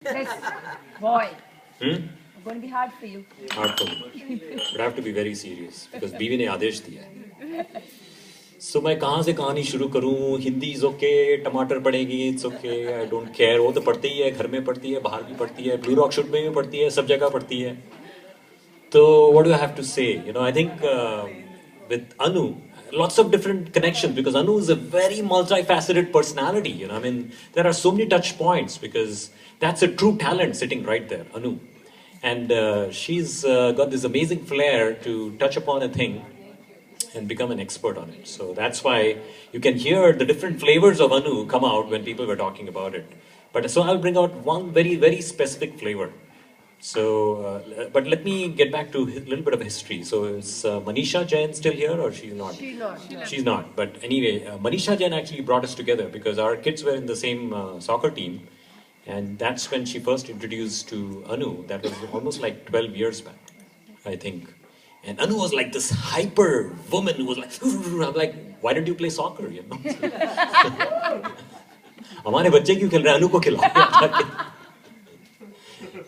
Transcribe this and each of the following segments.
This boy. Hmm? It's going to be hard for you. Hard for me. But I have to be very serious because बीवी ने आदेश दिया है. So मैं कहाँ से कहानी शुरू करूँ? हिंदी is okay, टमाटर पड़ेगी, it's okay, I don't care. वो तो पढ़ती ही है, घर में पढ़ती है, बाहर भी पढ़ती है, ब्लू रॉक शूट में भी पढ़ती है, सब जगह पढ़ती है. So what do I have to say? You know, I think with Anu, lots of different connections because Anu is a very multifaceted personality. You know, I mean, there are so many touch points because that's a true talent sitting right there, Anu. And she's got this amazing flair to touch upon a thing and become an expert on it. So that's why you can hear the different flavors of Anu come out when people were talking about it. But so I'll bring out one very, very specific flavor. So, but let me get back to a little bit of history. So, is Manisha Jain still here or she's not? She's not. She's not. But anyway, Manisha Jain actually brought us together because our kids were in the same soccer team. And that's when she first introduced to Anu. That was almost like 12 years back, I think. And Anu was like this hyper woman who was like, I'm like, why don't you play soccer? You know? हमारे बच्चे क्यों खेल रहे हैं अनु को खिलाओ.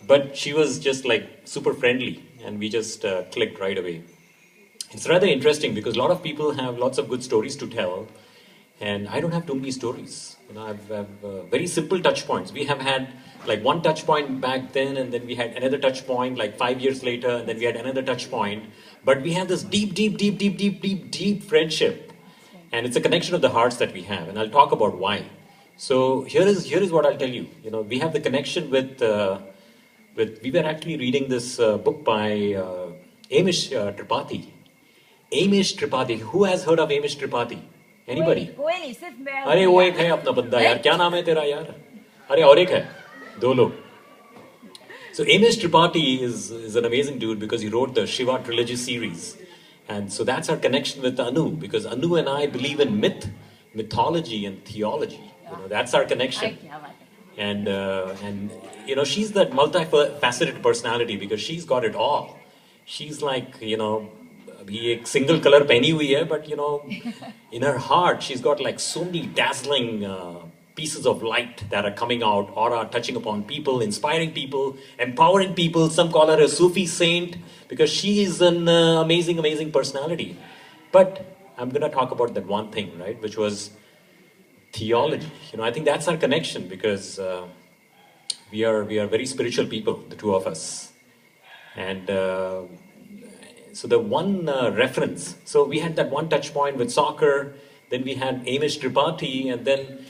But she was just like super friendly and we just clicked right away. It's rather interesting because a lot of people have lots of good stories to tell and I don't have too many stories. You know, I've very simple touch points. We have had like one touch point back then and then we had another touch point like 5 years later and then we had another touch point. But we have this deep friendship and it's a connection of the hearts that we have and I'll talk about why. So here is what I'll tell you. You know, we have the connection with we were actually reading this book by Amish Tripathi. Amish Tripathi. Who has heard of Amish Tripathi? Anybody? कोई नहीं सिर्फ मैं. अरे वो एक है अपना बंदा यार. क्या नाम है तेरा यार? अरे और एक है. दो लोग. So Amish Tripathi is an amazing dude because he wrote the Shiva trilogy series. And so that's our connection with Anu because Anu and I believe in mythology and theology. You know, that's our connection. And you know, she's that multifaceted personality because she's got it all. She's like, you know, अभी एक single color पहनी हुई है, but you know, in her heart, she's got like so many dazzling pieces of light that are coming out, aura touching upon people, inspiring people, empowering people. Some call her a Sufi saint because she is an amazing personality. But I'm going to talk about that one thing, right, which was theology. You know, I think that's our connection because we are very spiritual people, the two of us. And so the one reference, so we had that one touch point with soccer, then we had Amish Tripathi, and then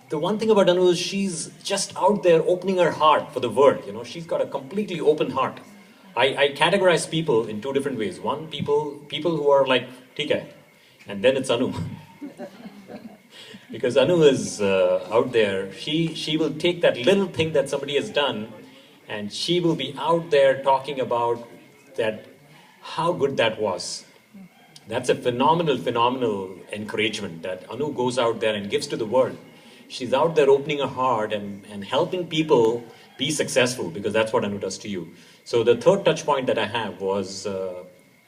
the one thing about Anu is she's just out there opening her heart for the world. You know, she's got a completely open heart. I categorize people in two different ways. One, people who are like, ठीक है, and then it's Anu. Because Anu is out there, she will take that little thing that somebody has done and she will be out there talking about that, how good that was. That's a phenomenal encouragement that Anu goes out there and gives to the world. She's out there opening her heart and helping people be successful because that's what Anu does to you. So the third touch point that I have was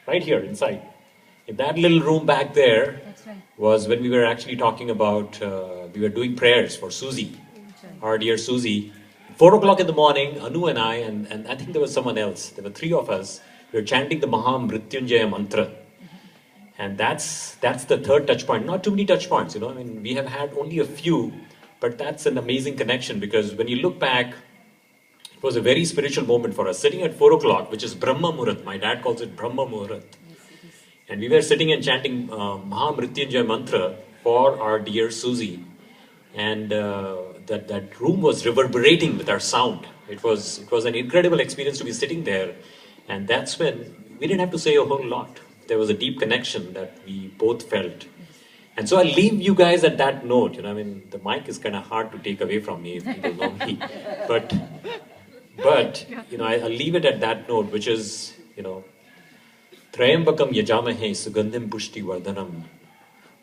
right here inside. In that little room back there, was when we were actually talking about, we were doing prayers for Susie, our dear Susie. 4 o'clock in the morning, Anu and I, and I think there was someone else, there were 3 of us, we were chanting the Mahamrityunjaya mantra. And that's the third touch point. Not too many touch points, you know, I mean, we have had only a few, but that's an amazing connection because when you look back, it was a very spiritual moment for us. Sitting at 4 o'clock, which is Brahma Muhurat, my dad calls it Brahma Muhurat. And we were sitting and chanting Mahamrityunjaya mantra for our dear Susie. And that room was reverberating with our sound. It was an incredible experience to be sitting there. And that's when we didn't have to say a whole lot. There was a deep connection that we both felt. And so I'll leave you guys at that note. You know, I mean, the mic is kind of hard to take away from me if people know me. But you know, I'll leave it at that note, which is, you know, Trayambakam yajamahe sugandhim pushti vardhanam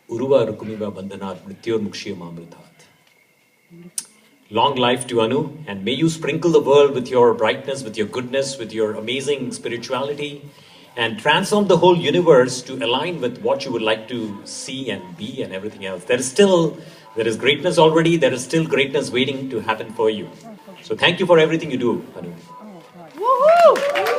uruva rukumiva bandhanat mrityor mukshiyam amritat. Long life to Anu, and may you sprinkle the world with your brightness, with your goodness, with your amazing spirituality, and transform the whole universe to align with what you would like to see and be and everything else. There is greatness already, there is still greatness waiting to happen for you. So thank you for everything you do, Anu. Oh, God. Woohoo!